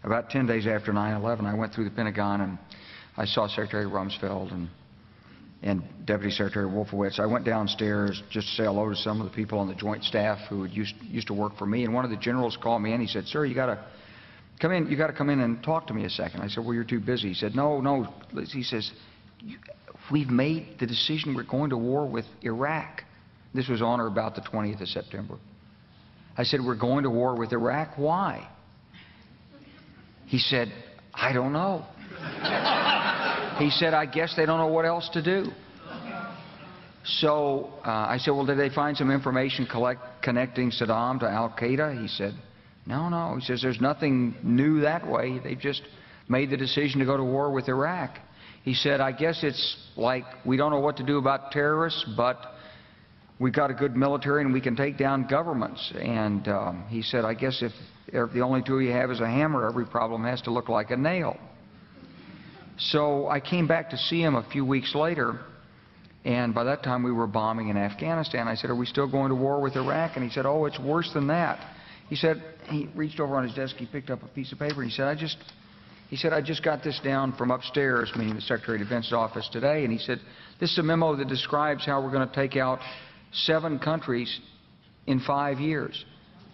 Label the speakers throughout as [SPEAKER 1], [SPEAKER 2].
[SPEAKER 1] about 10 days after 9/11, I went through the Pentagon and I saw Secretary Rumsfeld and Deputy Secretary Wolfowitz. I went downstairs just to say hello to some of the people on the Joint Staff who had used to work for me, and one of the generals called me in. He said, "Sir, you got to come in. You got to come in and talk to me a second." I said, "Well, you're too busy." He said, "No." He says, "We've made the decision. We're going to war with Iraq." This was on or about the 20th of September. I said, "We're going to war with Iraq. Why?" He said, "I don't know." He said, "I guess they don't know what else to do." So I said, "Well, did they find some information connecting Saddam to Al-Qaeda?" He said, No. He says, "There's nothing new that way. They just made the decision to go to war with Iraq." He said, "I guess it's like we don't know what to do about terrorists, but we've got a good military and we can take down governments." And he said, "I guess if the only tool you have is a hammer, every problem has to look like a nail." So I came back to see him a few weeks later, and by that time we were bombing in Afghanistan. I said, "Are we still going to war with Iraq?" And he said, "Oh, it's worse than that." He said, he reached over on his desk, he picked up a piece of paper, and he said, I just got this down from upstairs," meaning the Secretary of Defense's office today, and he said, "This is a memo that describes how we're going to take out 7 countries in 5 years,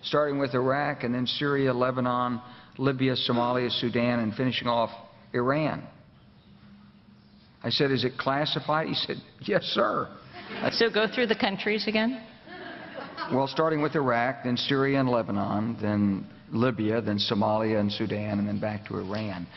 [SPEAKER 1] starting with Iraq and then Syria, Lebanon, Libya, Somalia, Sudan, and finishing off Iran." I said, "Is it classified?" He said, "Yes, sir."
[SPEAKER 2] So go through the countries again.
[SPEAKER 1] Well, starting with Iraq, then Syria and Lebanon, then Libya, then Somalia and Sudan, and then back to Iran.